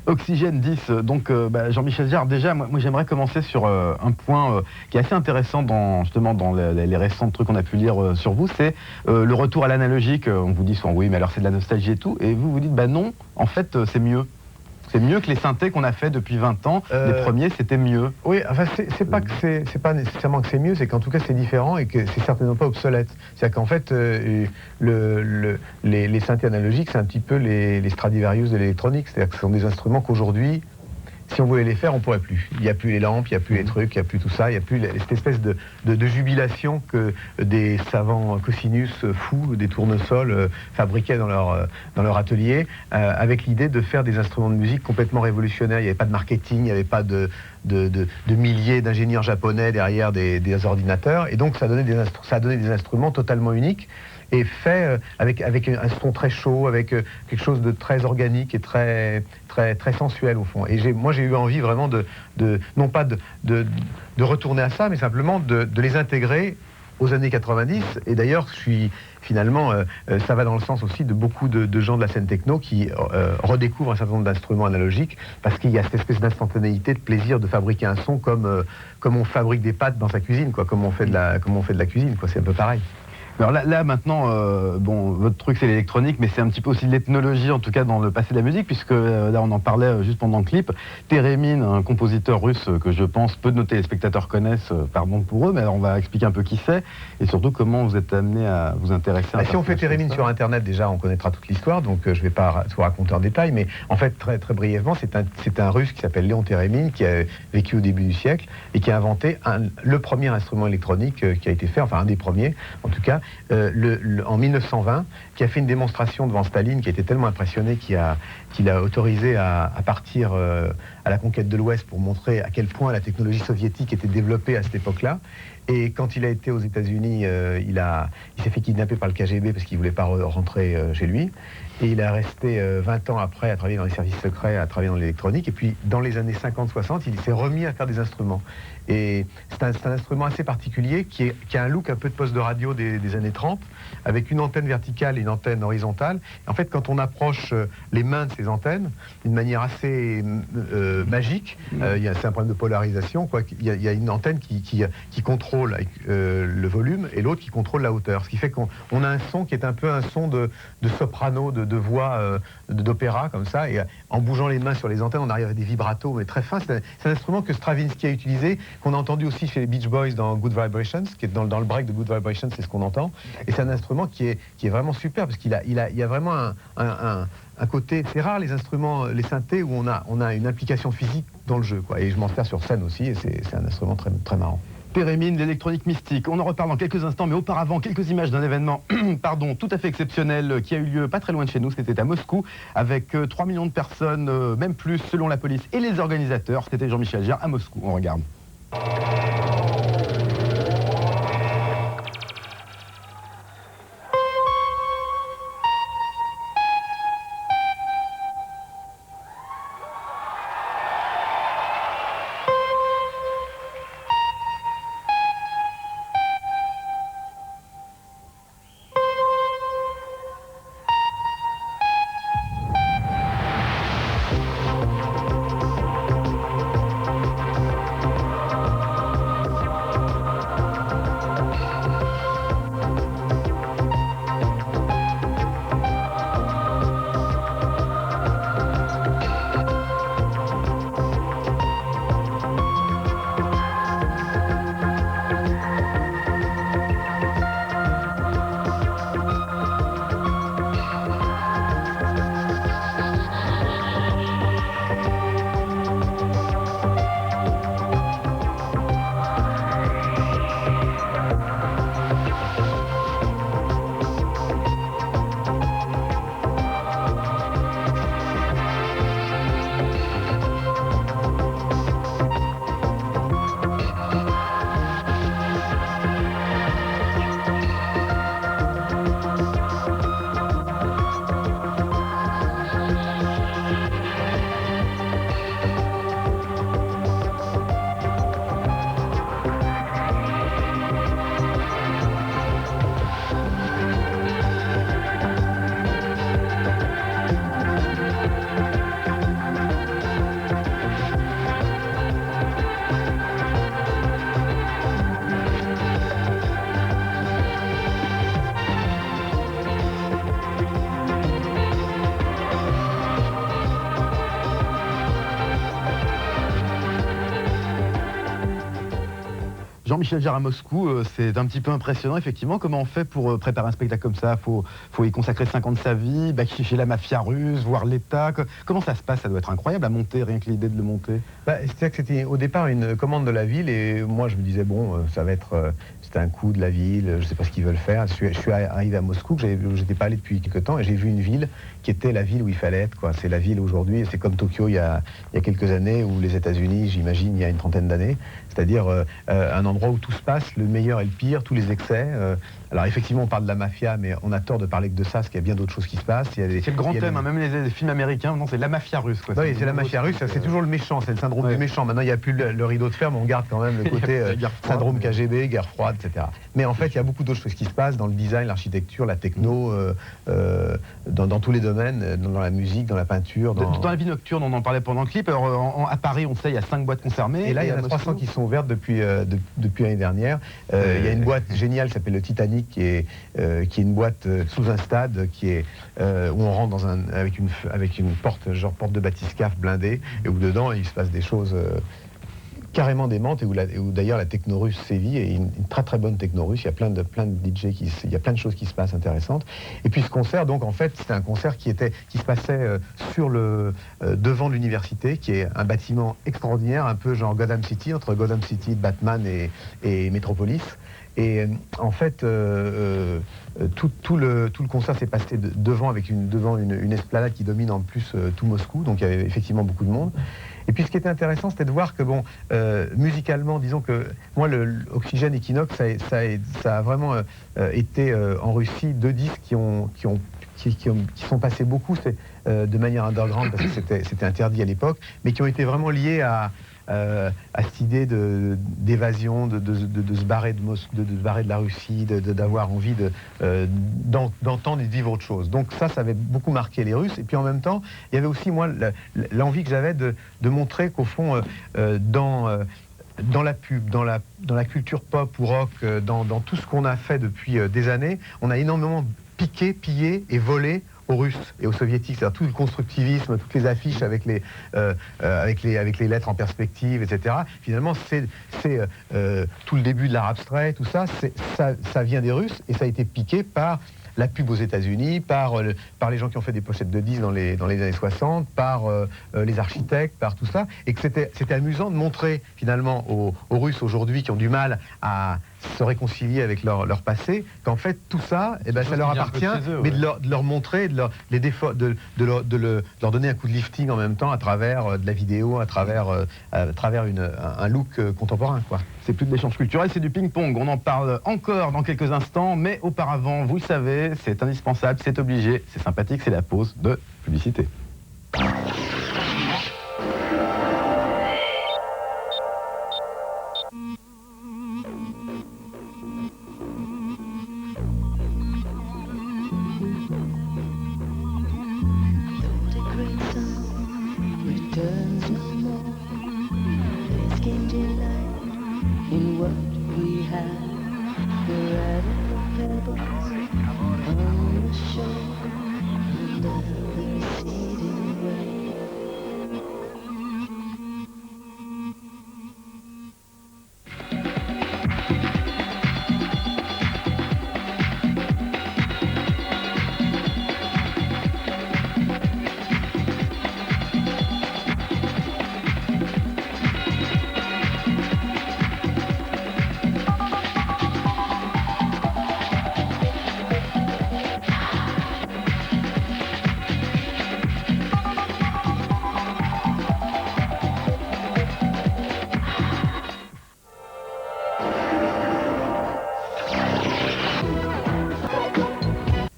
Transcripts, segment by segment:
Oxygène 10, donc Jean-Michel Jarre, déjà, moi j'aimerais commencer sur un point qui est assez intéressant justement dans les récents trucs qu'on a pu lire sur vous, c'est le retour à l'analogique. On vous dit souvent oui, mais alors c'est de la nostalgie et tout, et vous dites bah non, en fait c'est mieux. C'est mieux que les synthés qu'on a fait depuis 20 ans. Les premiers, c'était mieux. Oui, enfin, c'est pas nécessairement que c'est mieux, c'est qu'en tout cas c'est différent et que c'est certainement pas obsolète. C'est-à-dire qu'en fait, les synthés analogiques, c'est un petit peu les Stradivarius de l'électronique. C'est-à-dire que ce sont des instruments qu'aujourd'hui, si on voulait les faire, on pourrait plus. Il n'y a plus les lampes, il n'y a plus les trucs, il n'y a plus tout ça, il n'y a plus cette espèce de jubilation que des savants cosinus fous, des tournesols fabriquaient dans leur atelier, avec l'idée de faire des instruments de musique complètement révolutionnaires. Il n'y avait pas de marketing, il n'y avait pas de milliers d'ingénieurs japonais derrière des ordinateurs, et donc ça a donné des instruments totalement uniques, et fait avec un son très chaud, avec quelque chose de très organique et très sensuel au fond. Et moi j'ai eu envie vraiment non pas de retourner à ça, mais simplement de les intégrer aux années 90. Et d'ailleurs, finalement, ça va dans le sens aussi de beaucoup de gens de la scène techno qui redécouvrent un certain nombre d'instruments analogiques, parce qu'il y a cette espèce d'instantanéité, de plaisir de fabriquer un son comme on fabrique des pâtes dans sa cuisine, quoi, comme on fait de la cuisine, quoi. C'est un peu pareil. Alors là maintenant, votre truc c'est l'électronique, mais c'est un petit peu aussi de l'ethnologie, en tout cas dans le passé de la musique, puisque là on en parlait juste pendant le clip. Térémine, un compositeur russe que je pense peu de nos téléspectateurs connaissent, pardon pour eux, mais alors on va expliquer un peu qui c'est, et surtout comment vous êtes amené à vous intéresser à si on fait Térémine sur Internet, déjà on connaîtra toute l'histoire, donc je ne vais pas tout raconter en détail, mais en fait très, très brièvement, c'est un russe qui s'appelle Léon Térémine, qui a vécu au début du siècle, et qui a inventé le premier instrument électronique qui a été fait, enfin un des premiers en tout cas, en 1920, qui a fait une démonstration devant Staline, qui a été tellement impressionné qu'il a autorisé à partir à la conquête de l'Ouest pour montrer à quel point la technologie soviétique était développée à cette époque-là. Et quand il a été aux États-Unis, il s'est fait kidnapper par le KGB parce qu'il ne voulait pas rentrer chez lui. Et il est resté 20 ans après à travailler dans les services secrets, à travailler dans l'électronique. Et puis, dans les années 50-60, il s'est remis à faire des instruments. Et c'est un instrument assez particulier qui a un look un peu de poste de radio des années 30, avec une antenne verticale et une antenne horizontale. En fait, quand on approche les mains de ces antennes, d'une manière assez magique, c'est un problème de polarisation, quoi. Il y a une antenne qui contrôle le volume et l'autre qui contrôle la hauteur. Ce qui fait qu'on a un son qui est un peu un son de soprano, de voix d'opéra, comme ça. Et en bougeant les mains sur les antennes, on arrive à des vibratos, mais très fins. C'est un instrument que Stravinsky a utilisé, qu'on a entendu aussi chez les Beach Boys dans Good Vibrations, qui est dans le break de Good Vibrations, c'est ce qu'on entend. Et c'est un instrument qui est vraiment super, parce qu'il y a vraiment un côté, c'est rare les instruments, les synthés, où on a une implication physique dans le jeu, quoi. Et je m'en sers sur scène aussi, et c'est un instrument très, très marrant. Térémine, l'électronique mystique. On en reparle dans quelques instants, mais auparavant, quelques images d'un événement tout à fait exceptionnel qui a eu lieu pas très loin de chez nous. C'était à Moscou, avec 3 millions de personnes, même plus, selon la police et les organisateurs. C'était Jean-Michel Jarre à Moscou. On regarde. Jean-Michel Jarre à Moscou, c'est un petit peu impressionnant, effectivement. Comment on fait pour préparer un spectacle comme ça? Faut y consacrer 5 ans de sa vie, chez la mafia russe, voir l'État. Comment ça se passe? Ça doit être incroyable à monter, rien que l'idée de le monter. C'est-à-dire que c'était au départ une commande de la ville, et moi je me disais, bon, ça va être... c'était un coup de la ville, je ne sais pas ce qu'ils veulent faire. Je suis arrivé à Moscou, je n'étais pas allé depuis quelques temps, et j'ai vu une ville qui était la ville où il fallait être, quoi. C'est la ville aujourd'hui, c'est comme Tokyo il y a quelques années, ou les États-Unis, j'imagine, il y a une trentaine d'années. C'est-à-dire un endroit où tout se passe, le meilleur et le pire, tous les excès. Alors effectivement, on parle de la mafia, mais on a tort de parler que de ça, parce qu'il y a bien d'autres choses qui se passent. C'est le grand thème, même les films américains, non, c'est la mafia russe, quoi. Oui, c'est la mafia russe, c'est toujours le méchant, c'est le syndrome du méchant. Maintenant, il n'y a plus le rideau de fer, mais on garde quand même le côté syndrome KGB, guerre froide, etc. Mais en fait, il y a beaucoup d'autres choses qui se passent dans le design, l'architecture, la techno, dans tous les domaines, dans la musique, dans la peinture. Dans la vie nocturne, on en parlait pendant le clip. Alors, à Paris, on sait, il y a 5 boîtes concernées. Et là, il y en a 300 qui sont ouvertes depuis l'année dernière. Il y a une boîte géniale qui s'appelle le Titanic, qui est une boîte sous un stade, où on rentre avec une porte, genre porte de bathyscaphe blindée, et où dedans, il se passe des choses carrément démente, et où d'ailleurs la techno russe sévit, et une très très bonne techno russe. Il y a plein de DJ, il y a plein de choses qui se passent intéressantes. Et puis ce concert, donc en fait, c'était un concert qui se passait sur devant l'université, qui est un bâtiment extraordinaire, un peu genre Gotham City, entre Gotham City, Batman et Metropolis. Et en fait, tout le concert s'est passé devant une esplanade qui domine en plus tout Moscou, donc il y avait effectivement beaucoup de monde. Et puis ce qui était intéressant, c'était de voir que, bon, musicalement, disons que moi, l'Oxygène Equinox, ça a vraiment été en Russie 2 disques qui sont passés beaucoup, de manière underground, parce que c'était interdit à l'époque, mais qui ont été vraiment liés à cette idée d'évasion, de se barrer de Moscou, de se barrer de la Russie, d'avoir envie d'entendre et de vivre autre chose. Donc ça avait beaucoup marqué les Russes. Et puis en même temps, il y avait aussi, moi, l'envie que j'avais de montrer qu'au fond, dans la pub, dans la culture pop ou rock, dans tout ce qu'on a fait depuis des années, on a énormément piqué, pillé et volé aux Russes et aux Soviétiques, c'est-à-dire tout le constructivisme, toutes les affiches avec les lettres en perspective, etc. Finalement, c'est tout le début de l'art abstrait, tout ça, ça vient des Russes, et ça a été piqué par la pub aux États-Unis, par les gens qui ont fait des pochettes de disques dans les années 60, par les architectes, par tout ça, et que c'était amusant de montrer finalement aux Russes aujourd'hui, qui ont du mal à se réconcilier avec leur passé, qu'en fait tout ça, ça leur appartient, mais de leur montrer, de leur donner un coup de lifting en même temps, à travers de la vidéo, à travers un look contemporain, quoi. C'est plus de l'échange culturel, c'est du ping-pong. On en parle encore dans quelques instants, mais auparavant, vous le savez, c'est indispensable, c'est obligé, c'est sympathique, c'est la pause de publicité. In what we have, we're riding pebbles on the shore under the receding rain.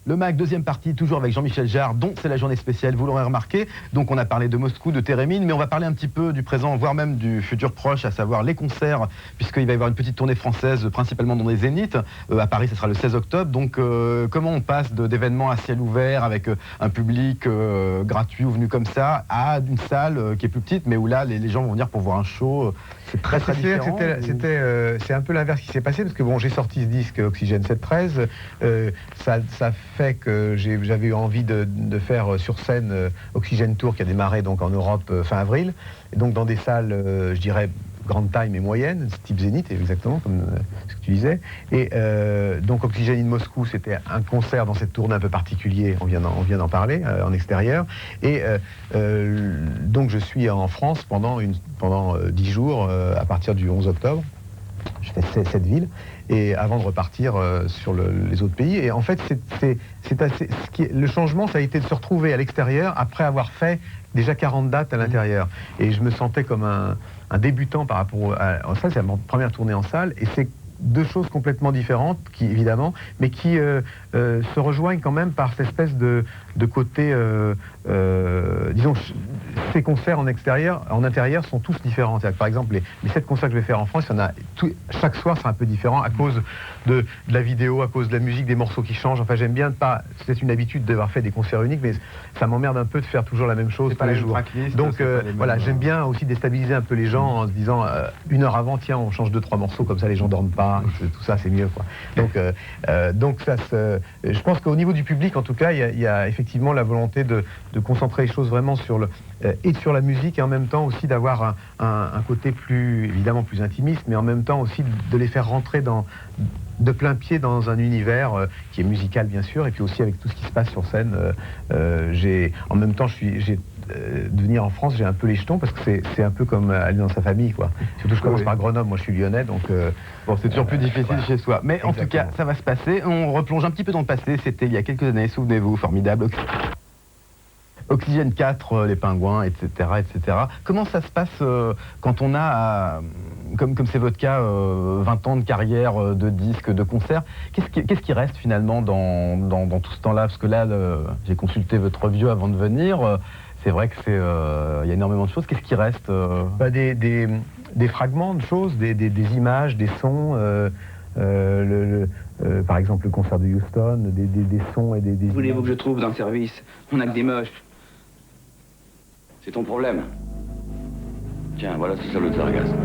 Le MAC, deuxième partie, toujours avec Jean-Michel Jarre, dont c'est la journée spéciale, vous l'aurez remarqué. Donc on a parlé de Moscou, de Térémine, mais on va parler un petit peu du présent, voire même du futur proche, à savoir les concerts, puisqu'il va y avoir une petite tournée française, principalement dans les Zéniths. À Paris, ce sera le 16 octobre. Donc comment on passe d'événements à ciel ouvert, avec un public gratuit ou venu comme ça, à une salle qui est plus petite, mais où là, les gens vont venir pour voir un show. C'est très différent. C'est un peu l'inverse qui s'est passé, parce que bon, j'ai sorti ce disque Oxygène 713, ça fait que j'avais eu envie de faire sur scène Oxygène Tour, qui a démarré donc en Europe fin avril, et donc dans des salles, je dirais, grande taille mais moyenne, type Zénith, exactement comme ce que tu disais. Et donc Oxygène in Moscou, c'était un concert dans cette tournée un peu particulier, on vient d'en parler, en extérieur. Et donc je suis en France pendant 10 jours, à partir du 11 octobre. Je fais cette ville, et avant de repartir sur les autres pays. Et en fait, le changement, ça a été de se retrouver à l'extérieur après avoir fait déjà 40 dates à l'intérieur. Et je me sentais comme un débutant par rapport à ça. C'est ma première tournée en salle, et c'est deux choses complètement différentes, évidemment, mais qui se rejoignent quand même par cette espèce de côté, disons, ces concerts en intérieur sont tous différents. Par exemple, les 7 concerts que je vais faire en France, il y en a chaque soir, c'est un peu différent à cause de la vidéo, à cause de la musique, des morceaux qui changent. Enfin, j'aime bien c'est une habitude d'avoir fait des concerts uniques, mais ça m'emmerde un peu de faire toujours la même chose tous les jours. Donc voilà, j'aime bien aussi déstabiliser un peu les gens en se disant 1 heure avant, tiens, on change 2-3 morceaux, comme ça les gens dorment pas, tout ça c'est mieux, quoi. Donc ça je pense qu'au niveau du public, en tout cas, il y a effectivement la volonté de concentrer les choses vraiment sur sur la musique, et en même temps aussi d'avoir un côté évidemment plus intimiste, mais en même temps aussi de les faire rentrer de plein pied dans un univers qui est musical, bien sûr, et puis aussi avec tout ce qui se passe sur scène. En même temps, de venir en France, j'ai un peu les jetons, parce que c'est un peu comme aller dans sa famille, quoi. Surtout je commence par Grenoble, moi je suis lyonnais, donc... Bon, c'est toujours plus difficile voilà. chez soi. Mais en tout cas, ça va se passer. On replonge un petit peu dans le passé. C'était il y a quelques années, souvenez-vous, formidable. Oxygène 4, les Pingouins, etc., etc. Comment ça se passe quand on a, comme c'est votre cas, 20 ans de carrière, de disques, de concerts? Qu'est-ce qui reste finalement dans tout ce temps-là? Parce que là, j'ai consulté votre review avant de venir. C'est vrai que y a énormément de choses. Qu'est-ce qui reste Des fragments de choses, des images, des sons. Par exemple, le concert de Houston, des sons et des Voulez-vous que je trouve dans le service? On n'a que des moches. C'est ton problème. Tiens, voilà ce salaud de Sargasme.